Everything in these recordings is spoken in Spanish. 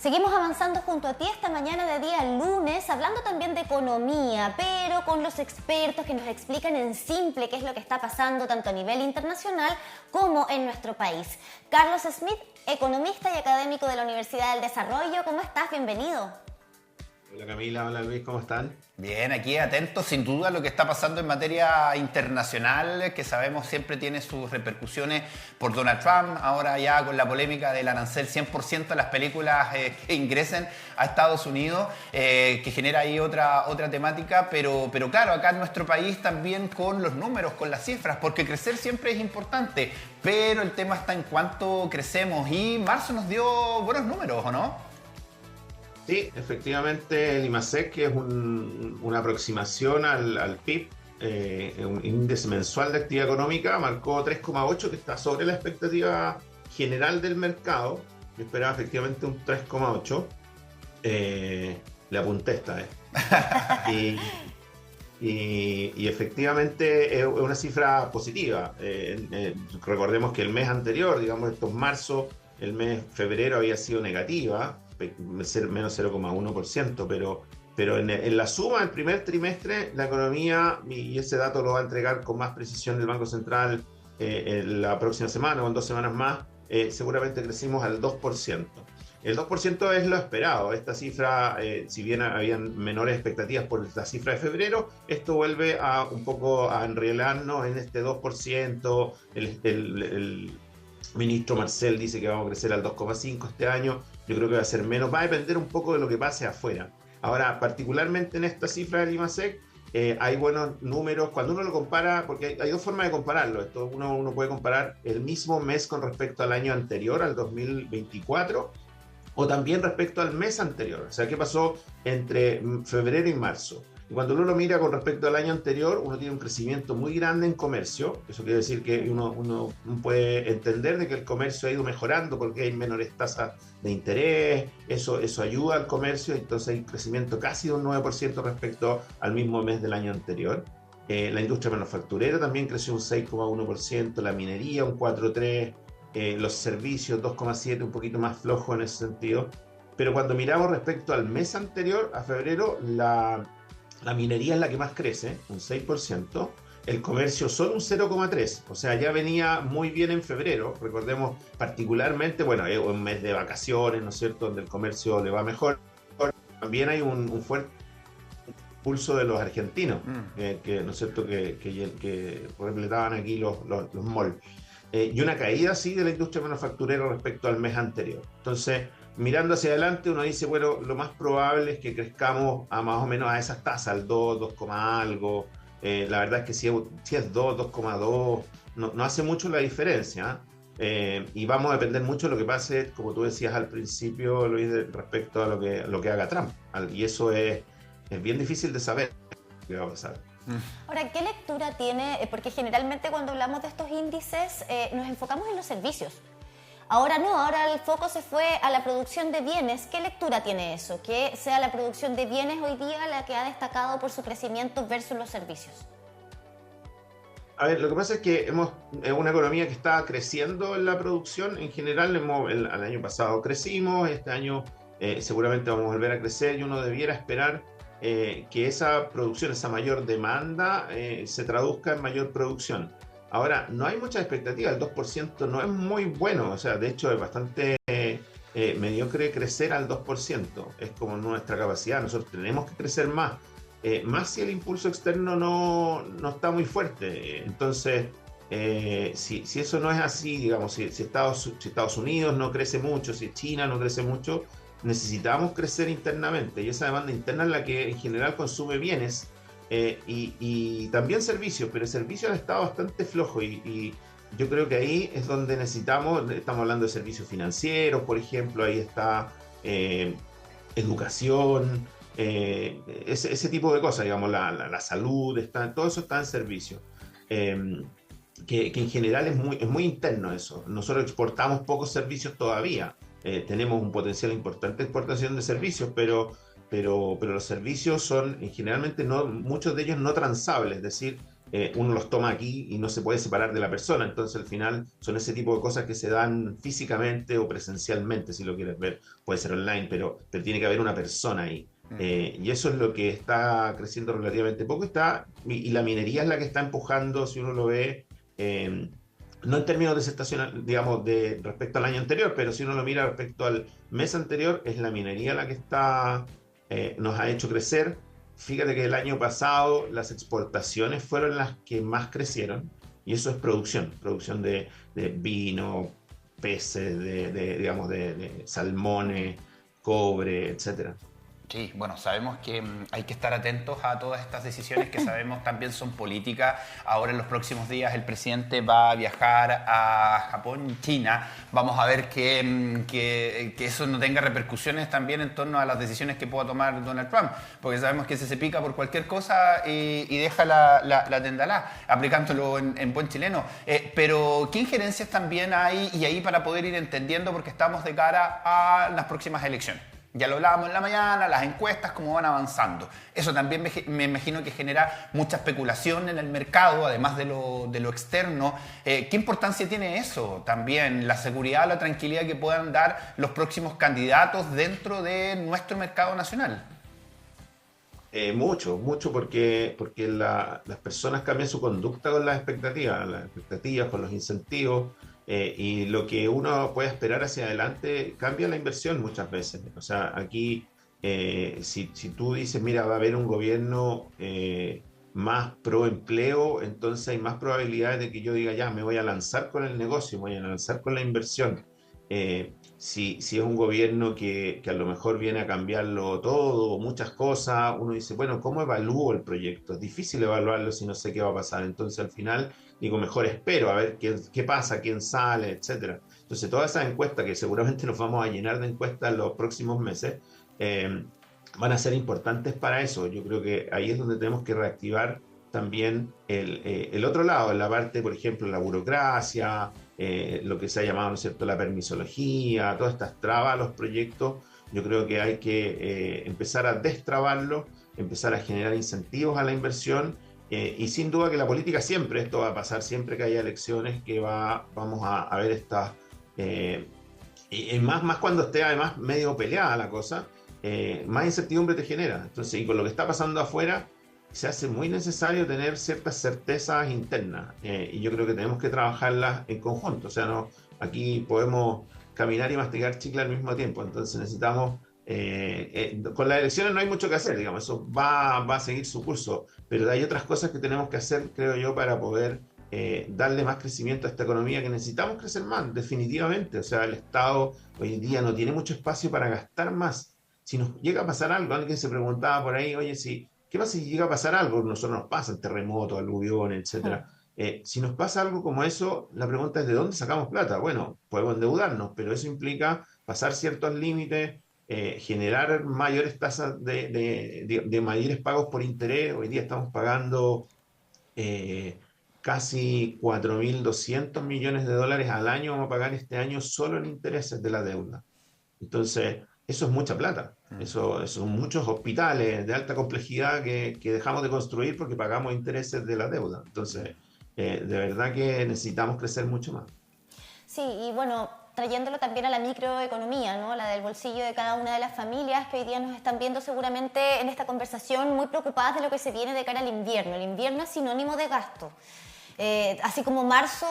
Seguimos avanzando junto a ti esta mañana de día lunes, hablando también de economía, pero con los expertos que nos explican en simple qué es lo que está pasando tanto a nivel internacional como en nuestro país. Carlos Smith, economista y académico de la Universidad del Desarrollo, ¿cómo estás? Bienvenido. Hola Camila, hola Luis, ¿cómo están? Bien, aquí atentos sin duda a lo que está pasando en materia internacional, que sabemos siempre tiene sus repercusiones por Donald Trump, ahora ya con la polémica del arancel 100% a las películas que ingresen a Estados Unidos, que genera ahí otra temática, pero claro, acá en nuestro país también con los números, con las cifras, porque crecer siempre es importante, pero el tema está en cuánto crecemos y marzo nos dio buenos números, ¿o no? Sí, efectivamente el IMASEC, que es una aproximación al PIB, un índice mensual de actividad económica, marcó 3,8, que está sobre la expectativa general del mercado. Yo esperaba efectivamente un 3,8. Le apunté esta vez. Y efectivamente es una cifra positiva. Recordemos que el mes anterior, digamos, esto es marzo, el mes febrero había sido negativa, menos 0,1%, pero en la suma del primer trimestre la economía, y ese dato lo va a entregar con más precisión el Banco Central en la próxima semana o en 2 semanas más, seguramente crecimos al 2%. El 2% es lo esperado. Esta cifra, si bien habían menores expectativas por la cifra de febrero, esto vuelve a un poco a enrielarnos en este 2%. El ministro Marcel dice que vamos a crecer al 2,5 este año. Yo creo que va a ser menos. Va a depender un poco de lo que pase afuera. Ahora, particularmente en esta cifra del IMASEC, hay buenos números. Cuando uno lo compara, porque hay dos formas de compararlo. Uno puede comparar el mismo mes con respecto al año anterior, al 2024, o también respecto al mes anterior. O sea, ¿qué pasó entre febrero y marzo? Y cuando uno lo mira con respecto al año anterior, uno tiene un crecimiento muy grande en comercio. Eso quiere decir que uno puede entender de que el comercio ha ido mejorando porque hay menores tasas de interés. Eso ayuda al comercio, entonces hay un crecimiento casi de un 9% respecto al mismo mes del año anterior. La industria manufacturera también creció un 6,1%, la minería un 4,3%, los servicios 2,7%, un poquito más flojo en ese sentido. Pero cuando miramos respecto al mes anterior, a febrero, la minería es la que más crece, un 6%, el comercio solo un 0,3%, o sea, ya venía muy bien en febrero, recordemos particularmente, bueno, es un mes de vacaciones, ¿no es cierto?, donde el comercio le va mejor. También hay un fuerte pulso de los argentinos, ¿no es cierto?, que completaban aquí los malls. Y una caída, sí, de la industria manufacturera respecto al mes anterior. Entonces, mirando hacia adelante, uno dice, bueno, lo más probable es que crezcamos a más o menos a esas tasas, al 2 algo. La verdad es que si es 2,2, no hace mucho la diferencia. Y vamos a depender mucho de lo que pase, como tú decías al principio, Luis, respecto a lo que haga Trump. Y eso es bien difícil de saber qué va a pasar. Ahora, ¿qué lectura tiene? Porque generalmente cuando hablamos de estos índices nos enfocamos en los servicios. Ahora no, ahora el foco se fue a la producción de bienes. ¿Qué lectura tiene eso? Que sea la producción de bienes hoy día la que ha destacado por su crecimiento versus los servicios. A ver, lo que pasa es que es una economía que está creciendo en la producción. En general, el año pasado crecimos, este año seguramente vamos a volver a crecer y uno debiera esperar que esa producción, esa mayor demanda se traduzca en mayor producción. Ahora, no hay mucha expectativa, el 2% no es muy bueno, o sea, de hecho es bastante mediocre crecer al 2%, es como nuestra capacidad, nosotros tenemos que crecer más, más si el impulso externo no está muy fuerte. Entonces, si eso no es así, digamos, si Estados Unidos no crece mucho, si China no crece mucho, necesitamos crecer internamente, y esa demanda interna es la que en general consume bienes y también servicios, pero el servicio ha estado bastante flojo y yo creo que ahí es donde estamos hablando de servicios financieros, por ejemplo, ahí está educación, ese tipo de cosas, digamos, la salud, todo eso está en servicio. Que en general es muy interno eso. Nosotros exportamos pocos servicios todavía. Tenemos un potencial importante de exportación de servicios, pero los servicios son generalmente muchos de ellos no transables, es decir, uno los toma aquí y no se puede separar de la persona. Entonces al final son ese tipo de cosas que se dan físicamente o presencialmente, si lo quieres ver, puede ser online, pero tiene que haber una persona ahí. Y eso es lo que está creciendo relativamente poco, y la minería es la que está empujando, si uno lo ve, no en términos de estación, digamos, de respecto al año anterior, pero si uno lo mira respecto al mes anterior, es la minería la que nos ha hecho crecer. Fíjate que el año pasado las exportaciones fueron las que más crecieron, y eso es producción de vino, peces, digamos, de salmones, cobre, etcétera. Sí, bueno, sabemos que hay que estar atentos a todas estas decisiones que sabemos también son políticas. Ahora en los próximos días el presidente va a viajar a Japón y China. Vamos a ver que eso no tenga repercusiones también en torno a las decisiones que pueda tomar Donald Trump, porque sabemos que ese se pica por cualquier cosa y deja la tendalá, aplicándolo en buen chileno. Pero ¿qué injerencias también hay y ahí para poder ir entendiendo, porque estamos de cara a las próximas elecciones? Ya lo hablábamos en la mañana, las encuestas, cómo van avanzando. Eso también me imagino que genera mucha especulación en el mercado, además de lo externo. ¿Qué importancia tiene eso también? La seguridad, la tranquilidad que puedan dar los próximos candidatos dentro de nuestro mercado nacional. Mucho, porque las personas cambian su conducta con las expectativas, con los incentivos, y lo que uno puede esperar hacia adelante cambia la inversión muchas veces. O sea, aquí, si tú dices, mira, va a haber un gobierno más pro empleo, entonces hay más probabilidades de que yo diga, ya, me voy a lanzar con el negocio, me voy a lanzar con la inversión. Si es un gobierno que a lo mejor viene a cambiarlo todo, muchas cosas, uno dice, bueno, ¿cómo evalúo el proyecto? Es difícil evaluarlo si no sé qué va a pasar. Entonces al final digo, mejor espero a ver qué pasa, quién sale, etcétera. Entonces todas esas encuestas, que seguramente nos vamos a llenar de encuestas en los próximos meses, van a ser importantes para eso. Yo creo que ahí es donde tenemos que reactivar también el otro lado, en la parte, por ejemplo, la burocracia, lo que se ha llamado, ¿no es cierto?, la permisología, todas estas trabas a los proyectos. Yo creo que hay que empezar a destrabarlos, empezar a generar incentivos a la inversión, y sin duda que la política siempre, esto va a pasar siempre que haya elecciones, que vamos a ver estas, y más cuando esté además medio peleada la cosa, más incertidumbre te genera. Entonces, y con lo que está pasando afuera, se hace muy necesario tener ciertas certezas internas, y yo creo que tenemos que trabajarlas en conjunto. O sea, no, aquí podemos caminar y masticar chicle al mismo tiempo. Entonces necesitamos, con las elecciones no hay mucho que hacer, digamos, eso va a seguir su curso, pero hay otras cosas que tenemos que hacer, creo yo, para poder darle más crecimiento a esta economía, que necesitamos crecer más, definitivamente. O sea, el Estado hoy en día no tiene mucho espacio para gastar más. Si nos llega a pasar algo, alguien se preguntaba por ahí, oye, ¿qué pasa si llega a pasar algo? Nosotros nos pasan terremotos, aluviones, etcétera. Si nos pasa algo como eso, la pregunta es, ¿de dónde sacamos plata? Bueno, podemos endeudarnos, pero eso implica pasar ciertos límites, generar mayores tasas de mayores pagos por interés. Hoy día estamos pagando casi 4.200 millones de dólares al año, vamos a pagar este año solo en intereses de la deuda. Entonces, eso es mucha plata. Eso son muchos hospitales de alta complejidad que dejamos de construir porque pagamos intereses de la deuda. Entonces, de verdad que necesitamos crecer mucho más. Sí, y bueno, trayéndolo también a la microeconomía, ¿no? La del bolsillo de cada una de las familias que hoy día nos están viendo seguramente en esta conversación muy preocupadas de lo que se viene de cara al invierno. El invierno es sinónimo de gasto. Así como marzo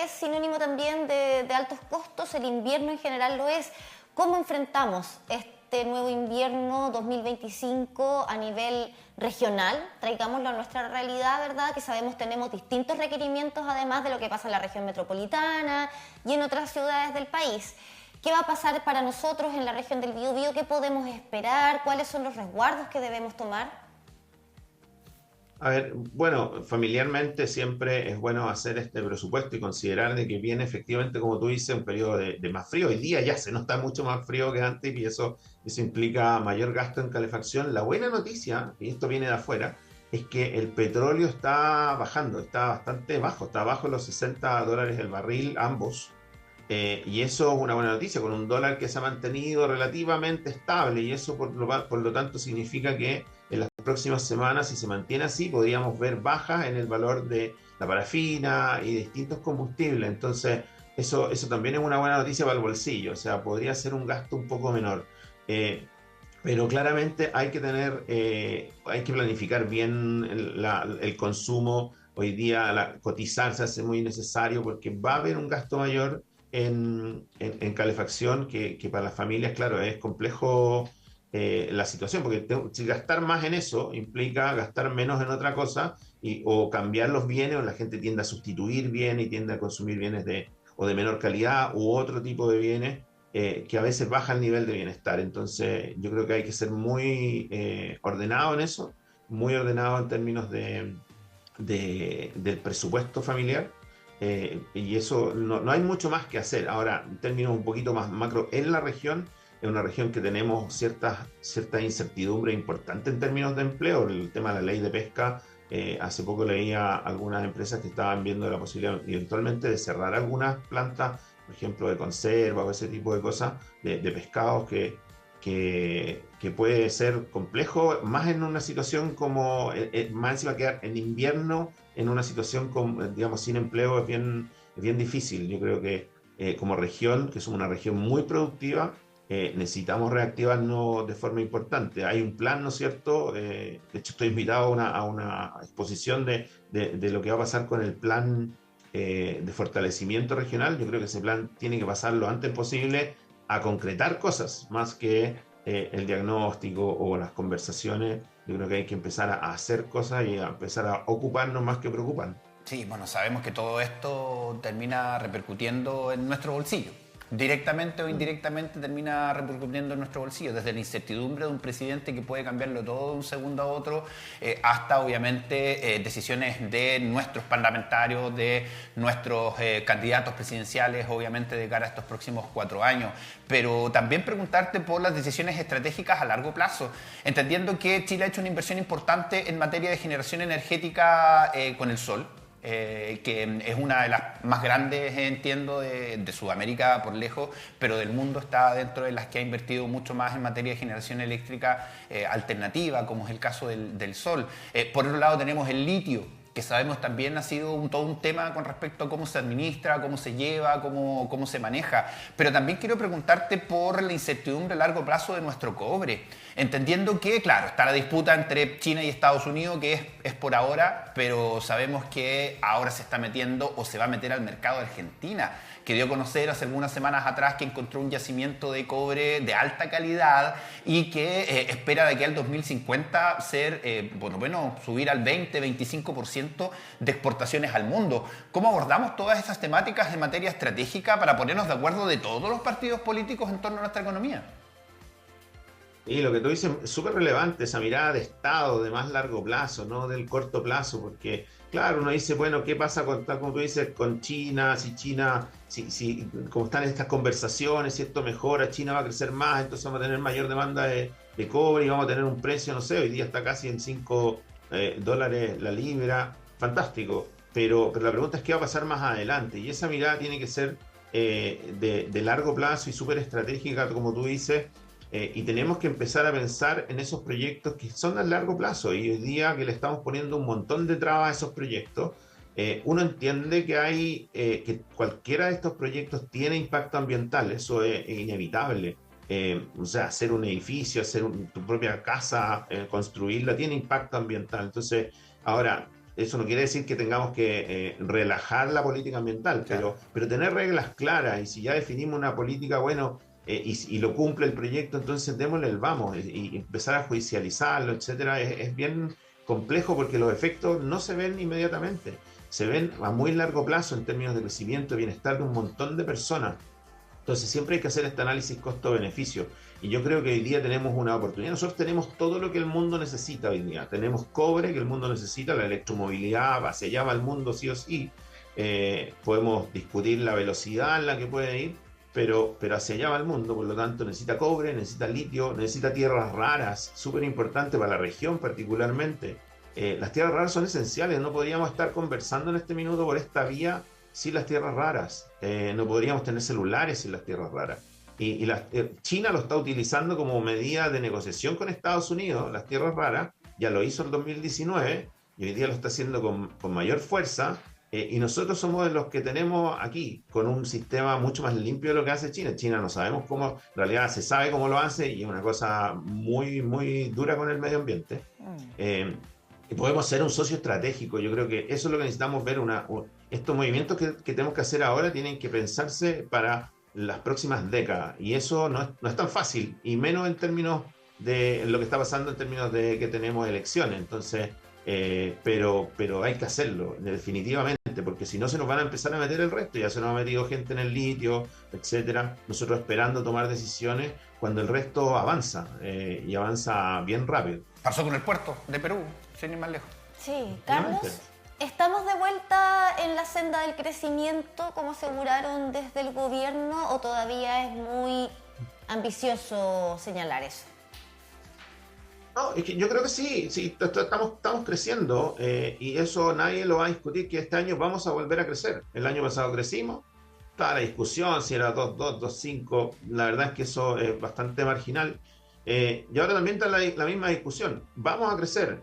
es sinónimo también de altos costos, el invierno en general lo es. ¿Cómo enfrentamos este nuevo invierno 2025 a nivel regional? Traigámoslo a nuestra realidad, ¿verdad? Que sabemos tenemos distintos requerimientos, además de lo que pasa en la región metropolitana y en otras ciudades del país. ¿Qué va a pasar para nosotros en la región del Biobío? ¿Qué podemos esperar? ¿Cuáles son los resguardos que debemos tomar? A ver, bueno, familiarmente siempre es bueno hacer este presupuesto y considerar de que viene efectivamente, como tú dices, un periodo de más frío. Hoy día ya se nota mucho más frío que antes, y eso implica mayor gasto en calefacción. La buena noticia, y esto viene de afuera, es que el petróleo está bajando, está bastante bajo, está bajo los $60 el barril, ambos. Y eso es una buena noticia, con un dólar que se ha mantenido relativamente estable, y eso por lo tanto significa que en las próximas semanas, si se mantiene así, podríamos ver bajas en el valor de la parafina y de distintos combustibles. Entonces, eso también es una buena noticia para el bolsillo, o sea, podría ser un gasto un poco menor. Pero claramente hay que hay que planificar bien el consumo. Hoy día cotizar se hace muy necesario porque va a haber un gasto mayor en calefacción que para las familias, claro, es complejo la situación, porque si gastar más en eso implica gastar menos en otra cosa o cambiar los bienes, o la gente tiende a sustituir bienes y tiende a consumir bienes o de menor calidad u otro tipo de bienes que a veces baja el nivel de bienestar. Entonces yo creo que hay que ser muy ordenado en eso, muy ordenado en términos del presupuesto familiar. Y eso no hay mucho más que hacer. Ahora, en términos un poquito más macro, en la región, es una región que tenemos cierta incertidumbre importante en términos de empleo. El tema de la ley de pesca, hace poco leía algunas empresas que estaban viendo la posibilidad eventualmente de cerrar algunas plantas, por ejemplo, de conserva o ese tipo de cosas, de pescados que puede ser complejo, más en una situación como, más encima quedar en invierno, en una situación digamos, sin empleo es bien difícil. Yo creo que como región, que somos una región muy productiva, necesitamos reactivarnos de forma importante. Hay un plan, ¿no es cierto? De hecho, estoy invitado a una exposición de lo que va a pasar con el plan de fortalecimiento regional. Yo creo que ese plan tiene que pasar lo antes posible a concretar cosas, más que el diagnóstico o las conversaciones. Yo creo que hay que empezar a hacer cosas y a empezar a ocuparnos más que preocuparnos. Sí, bueno, sabemos que todo esto termina repercutiendo en nuestro bolsillo. Directamente o indirectamente termina repercutiendo en nuestro bolsillo, desde la incertidumbre de un presidente que puede cambiarlo todo de un segundo a otro, hasta obviamente decisiones de nuestros parlamentarios, de nuestros candidatos presidenciales, obviamente de cara a estos próximos 4 años. Pero también preguntarte por las decisiones estratégicas a largo plazo, entendiendo que Chile ha hecho una inversión importante en materia de generación energética con el sol. Que es una de las más grandes, entiendo, de Sudamérica por lejos, pero del mundo está dentro de las que ha invertido mucho más en materia de generación eléctrica alternativa, como es el caso del sol. Por otro lado tenemos el litio, que sabemos también ha sido todo un tema con respecto a cómo se administra, cómo se lleva, cómo se maneja. Pero también quiero preguntarte por la incertidumbre a largo plazo de nuestro cobre, entendiendo que, claro, está la disputa entre China y Estados Unidos, que es por ahora, pero sabemos que ahora se está metiendo o se va a meter al mercado de Argentina, que dio a conocer hace algunas semanas atrás que encontró un yacimiento de cobre de alta calidad y que espera de aquí al 2050 subir al 20-25% de exportaciones al mundo. ¿Cómo abordamos todas esas temáticas de materia estratégica para ponernos de acuerdo de todos los partidos políticos en torno a nuestra economía? Y lo que tú dices es súper relevante, esa mirada de Estado de más largo plazo, no del corto plazo, porque claro, uno dice, bueno, ¿qué pasa tal como tú dices, con China? Si como están estas conversaciones, si esto mejora, China va a crecer más, entonces vamos a tener mayor demanda de cobre y vamos a tener un precio, no sé, hoy día está casi en $5 la libra, fantástico, pero la pregunta es qué va a pasar más adelante, y esa mirada tiene que ser de largo plazo y súper estratégica, como tú dices. Y tenemos que empezar a pensar en esos proyectos que son a largo plazo, y hoy día que le estamos poniendo un montón de trabas a esos proyectos, uno entiende que cualquiera de estos proyectos tiene impacto ambiental, eso es inevitable. O sea, hacer un edificio, tu propia casa, construirla, tiene impacto ambiental. Entonces, ahora, eso no quiere decir que tengamos que relajar la política ambiental, Claro. pero tener reglas claras, y si ya definimos una política, bueno, y lo cumple el proyecto, entonces démosle el vamos, y empezar a judicializarlo, etcétera, es bien complejo porque los efectos no se ven inmediatamente, se ven a muy largo plazo en términos de crecimiento y bienestar de un montón de personas. Entonces siempre hay que hacer este análisis costo-beneficio, y yo creo que hoy día tenemos una oportunidad. Nosotros tenemos todo lo que el mundo necesita hoy día, tenemos cobre que el mundo necesita, la electromovilidad, hacia allá va el mundo sí o sí. Podemos discutir la velocidad en la que puede ir, pero hacia allá va el mundo, por lo tanto necesita cobre, necesita litio, necesita tierras raras, súper importante para la región particularmente. Las tierras raras son esenciales, no podríamos estar conversando en este minuto por esta vía sin las tierras raras, no podríamos tener celulares sin las tierras raras. China lo está utilizando como medida de negociación con Estados Unidos, las tierras raras, ya lo hizo en 2019 y hoy día lo está haciendo con mayor fuerza. Y nosotros somos de los que tenemos aquí, con un sistema mucho más limpio de lo que hace China. China no sabemos cómo, en realidad se sabe cómo lo hace y es una cosa muy, muy dura con el medio ambiente. Y podemos ser un socio estratégico. Yo creo que eso es lo que necesitamos ver. Estos movimientos que tenemos que hacer ahora tienen que pensarse para las próximas décadas. Y eso no es tan fácil, y menos en términos de lo que está pasando en términos de que tenemos elecciones. Entonces, pero hay que hacerlo, definitivamente, porque si no se nos van a empezar a meter el resto. Ya se nos ha metido gente en el litio, etcétera. Nosotros esperando tomar decisiones cuando el resto avanza, y avanza bien rápido. Pasó con el puerto de Perú, sin ir más lejos. Sí, Carlos, ¿estamos de vuelta en la senda del crecimiento como aseguraron desde el gobierno o todavía es muy ambicioso señalar eso? No, es que yo creo que sí, estamos creciendo, y eso nadie lo va a discutir, que este año vamos a volver a crecer. El año pasado crecimos, estaba la discusión si era 2.2, 2.5, la verdad es que eso es bastante marginal. Y ahora también está la misma discusión, vamos a crecer,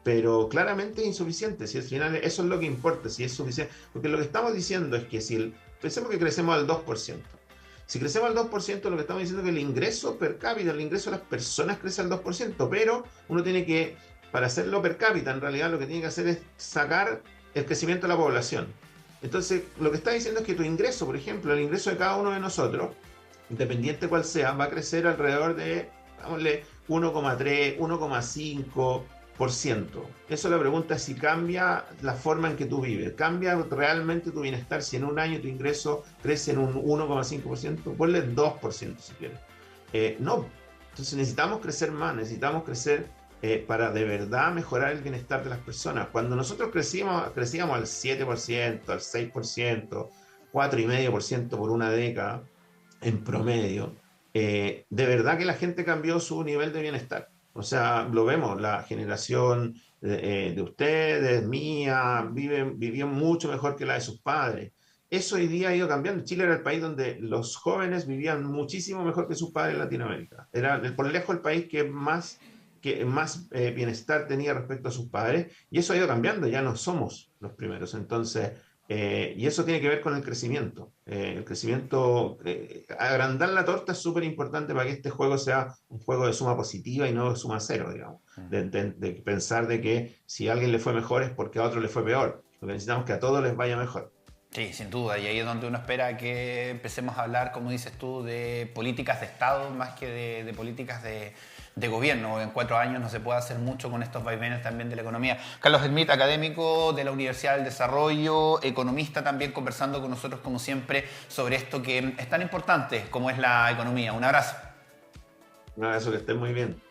pero claramente es insuficiente. Si al final eso es lo que importa, si es suficiente, porque lo que estamos diciendo es que pensemos que crecemos al 2%. Si crecemos al 2%, lo que estamos diciendo es que el ingreso per cápita, el ingreso de las personas crece al 2%, pero uno tiene que, para hacerlo per cápita, en realidad lo que tiene que hacer es sacar el crecimiento de la población. Entonces, lo que está diciendo es que tu ingreso, por ejemplo, el ingreso de cada uno de nosotros, independiente cuál sea, va a crecer alrededor de, digámosle, 1,3, 1,5%. Eso, la pregunta es si cambia la forma en que tú vives. ¿Cambia realmente tu bienestar si en un año tu ingreso crece en un 1,5%? Ponle 2% si quieres. No. Entonces necesitamos crecer más, necesitamos crecer para de verdad mejorar el bienestar de las personas. Cuando nosotros crecíamos al 7%, al 6%, 4,5% por una década en promedio, de verdad que la gente cambió su nivel de bienestar. O sea, lo vemos, la generación de ustedes, mía, vivió mucho mejor que la de sus padres. Eso hoy día ha ido cambiando. Chile era el país donde los jóvenes vivían muchísimo mejor que sus padres en Latinoamérica. Era por lejos el país que más bienestar tenía respecto a sus padres, y eso ha ido cambiando, ya no somos los primeros. Entonces, y eso tiene que ver con el crecimiento. Agrandar la torta es súper importante para que este juego sea un juego de suma positiva y no de suma cero, digamos. De pensar de que si a alguien le fue mejor es porque a otro le fue peor. Lo que necesitamos es que a todos les vaya mejor. Sí, sin duda, y ahí es donde uno espera que empecemos a hablar, como dices tú, de políticas de Estado más que de políticas de gobierno. En 4 años no se puede hacer mucho con estos vaivenes también de la economía. Carlos Smith, académico de la Universidad del Desarrollo, economista, también conversando con nosotros como siempre sobre esto que es tan importante como es la economía. Un abrazo. Un abrazo, que estén muy bien.